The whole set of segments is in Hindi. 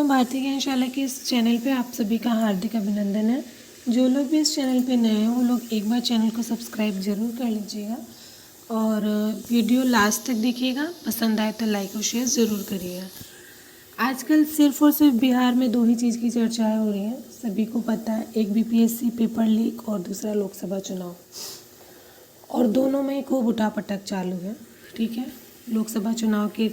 भारतीय ज्ञानशाला के इस चैनल पे आप सभी का हार्दिक अभिनंदन है। जो लोग भी इस चैनल पे नए हैं वो लोग एक बार चैनल को सब्सक्राइब ज़रूर कर लीजिएगा और वीडियो लास्ट तक देखिएगा। पसंद आए तो लाइक और शेयर ज़रूर करिएगा। आजकल सिर्फ और सिर्फ बिहार में दो ही चीज़ की चर्चाएं हो रही हैं, सभी को पता है। एक बीपीएससी पेपर लीक और दूसरा लोकसभा चुनाव, और दोनों में खूब उठापटक चालू है। ठीक है, लोकसभा चुनाव के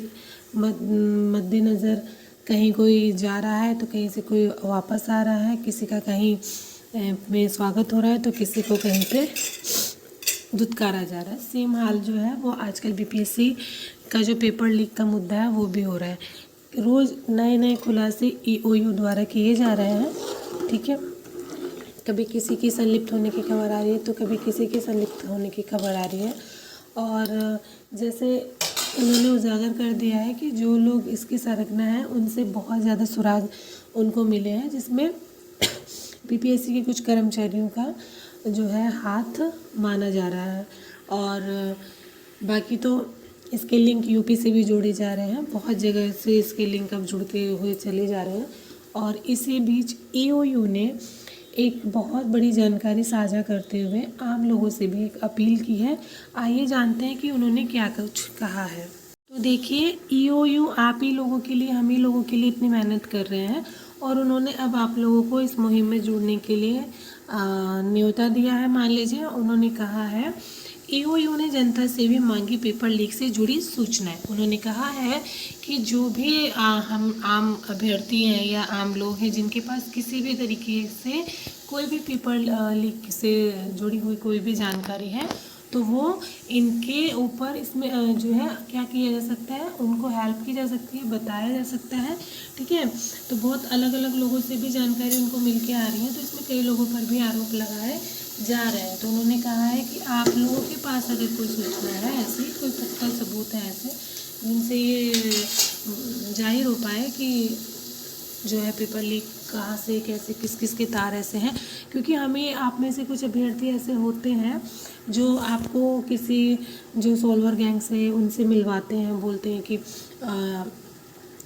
मद्देनज़र कहीं कोई जा रहा है तो कहीं से कोई वापस आ रहा है, किसी का कहीं में स्वागत हो रहा है तो किसी को कहीं पे दुत्कारा जा रहा है। सेम हाल जो है वो आजकल बीपीएससी का जो पेपर लीक का मुद्दा है वो भी हो रहा है। रोज़ नए नए खुलासे ईओयू द्वारा किए जा रहे हैं। ठीक है, कभी किसी की संलिप्त होने की खबर आ रही है तो कभी किसी की संलिप्त होने की खबर आ रही है। और जैसे उन्होंने उजागर कर दिया है कि जो लोग इसकी सरगना है उनसे बहुत ज़्यादा सुराग उनको मिले हैं, जिसमें बीपीएससी के कुछ कर्मचारियों का जो है हाथ माना जा रहा है। और बाकी तो इसके लिंक यूपी से भी जोड़े जा रहे हैं, बहुत जगह से इसके लिंक अब जुड़ते हुए चले जा रहे हैं। और इसी बीच ईओयू ने एक बहुत बड़ी जानकारी साझा करते हुए आम लोगों से भी एक अपील की है। आइए जानते हैं कि उन्होंने क्या कुछ कहा है। तो देखिए, ईओयू आप ही लोगों के लिए, हम ही लोगों के लिए इतनी मेहनत कर रहे हैं और उन्होंने अब आप लोगों को इस मुहिम में जुड़ने के लिए न्योता दिया है। मान लीजिए, उन्होंने कहा है ईओयू ने जनता से भी मांगी पेपर लीक से जुड़ी सूचनाएं। उन्होंने कहा है कि जो भी हम आम अभ्यर्थी हैं या आम लोग हैं जिनके पास किसी भी तरीके से कोई भी पेपर लीक से जुड़ी हुई कोई भी जानकारी है तो वो इनके ऊपर इसमें जो है क्या किया जा सकता है, उनको हेल्प की जा सकती है, बताया जा सकता है। ठीक है, तो बहुत अलग अलग लोगों से भी जानकारी उनको मिल के आ रही है, तो इसमें कई लोगों पर भी आरोप लगाए जा रहे हैं। तो उन्होंने कहा है कि आप लोगों के पास अगर कोई सूचना है, ऐसी कोई पुख्ता सबूत है ऐसे जिनसे ये जाहिर हो पाए कि जो है पेपर लीक कहाँ से, कैसे, किस किस के तार ऐसे हैं, क्योंकि हमें आप में से कुछ अभ्यर्थी ऐसे होते हैं जो आपको किसी जो सॉल्वर गैंग से उनसे मिलवाते हैं, बोलते हैं कि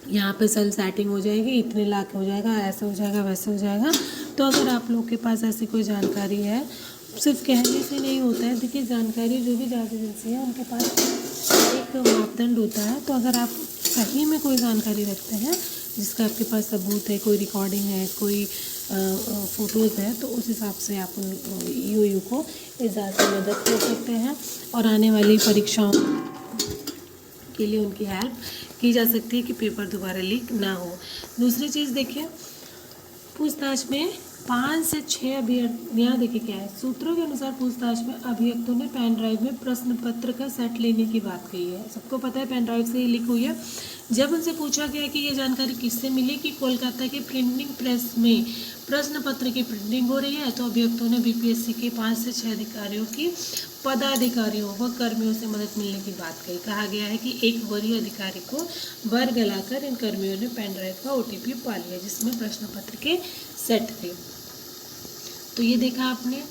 यहाँ पे सेल सेटिंग हो जाएगी, इतने लाख हो जाएगा, ऐसा हो जाएगा, वैसे हो जाएगा। तो अगर आप लोग के पास ऐसी कोई जानकारी है, सिर्फ कहने से नहीं होता है। देखिए, जानकारी जो भी जांच एजेंसी है उनके पास एक मापदंड होता है। तो अगर आप सही में कोई जानकारी रखते हैं जिसका आपके पास सबूत है, कोई रिकॉर्डिंग है, कोई फ़ोटोज़ है, तो उस हिसाब से आप ईओयू को इस जांच में मदद कर सकते हैं और आने वाली परीक्षाओं के लिए उनकी हेल्प की जा सकती है कि पेपर दोबारा लीक ना हो। दूसरी चीज़ देखिए, पूछताछ में 5 से 6 अभ्यर्थियाँ, देखिए क्या है, सूत्रों के अनुसार पूछताछ में अभियुक्तों ने पेन ड्राइव में प्रश्न पत्र का सेट लेने की बात कही है। सबको पता है पेन ड्राइव से ही लीक हुई है। जब उनसे पूछा गया कि ये जानकारी किससे मिली कि कोलकाता के प्रिंटिंग प्रेस में प्रश्न पत्र की प्रिंटिंग हो रही है, तो अभियुक्तों ने बीपीएससी के 5 से 6 अधिकारियों की पदाधिकारियों व कर्मियों से मदद मिलने की बात कही। कहा गया है कि एक वरीय अधिकारी को बरगलाकर इन कर्मियों ने पेन ड्राइव का ओटीपी पा लिया जिसमें प्रश्न पत्र के सेट थे। तो ये देखा आपने।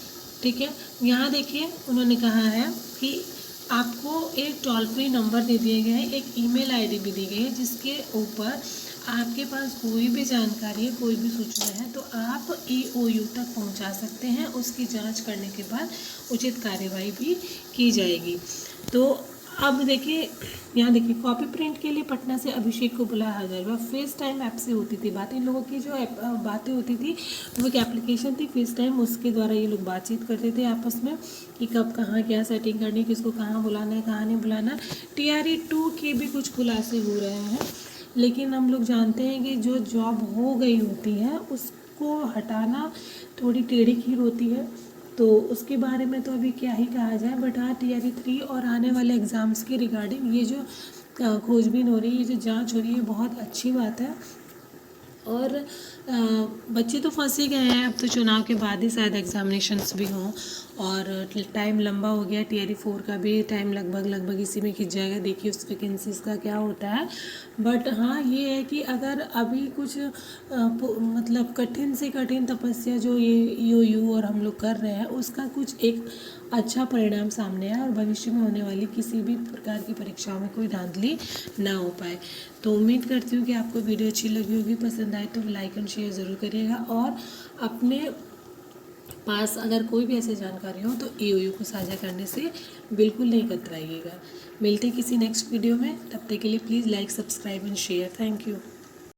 ठीक है, यहाँ देखिए उन्होंने कहा है कि आपको एक टोल फ्री नंबर दे दिया गया है, एक ईमेल आईडी भी दी गई है जिसके ऊपर आपके पास कोई भी जानकारी है, कोई भी सूचना है तो आप ईओयू तक पहुंचा सकते हैं। उसकी जांच करने के बाद उचित कार्यवाही भी की जाएगी। तो अब देखिए, यहाँ देखिए, कॉपी प्रिंट के लिए पटना से अभिषेक को बुलाया 1000 रुपये। फेस टाइम ऐप से होती थी बात, इन लोगों की जो बातें होती थी वो एक एप्लीकेशन थी फेस टाइम, उसके द्वारा ये लोग बातचीत करते थे आपस में कि कब कहाँ क्या सेटिंग करनी, किसको कहाँ बुलाना है, कहाँ नहीं बुलाना है। TRE-2 के भी कुछ खुलासे हो रहे हैं, लेकिन हम लोग जानते हैं कि जो जॉब हो गई होती है उसको हटाना थोड़ी टेढ़ी खीर होती है, तो उसके बारे में तो अभी क्या ही कहा जाए। बट हाँ, TRE-3 और आने वाले एग्ज़ाम्स के रिगार्डिंग ये जो खोजबीन हो रही है, ये जो जांच हो रही है, बहुत अच्छी बात है। और बच्चे तो फंस ही गए हैं, अब तो चुनाव के बाद ही शायद एग्जामिनेशंस भी हों और टाइम लंबा हो गया। TRE-4 का भी टाइम लगभग इसी में खिंच जाएगा, देखिए उस वैकेंसीज़ का क्या होता है। बट हाँ, ये है कि अगर अभी कुछ मतलब कठिन से कठिन तपस्या जो ये ईओयू और हम लोग कर रहे हैं उसका कुछ एक अच्छा परिणाम सामने आए और भविष्य में होने वाली किसी भी प्रकार की परीक्षाओं में कोई धांधली ना हो पाए। तो उम्मीद करती हूँ कि आपको वीडियो अच्छी लगी होगी, पसंद आए तो लाइक एंड शेयर ज़रूर करिएगा और अपने पास अगर कोई भी ऐसी जानकारी हो तो ईओयू को साझा करने से बिल्कुल नहीं कतराइएगा। मिलते किसी नेक्स्ट वीडियो में, तब तक के लिए please like, subscribe and share. Thank you.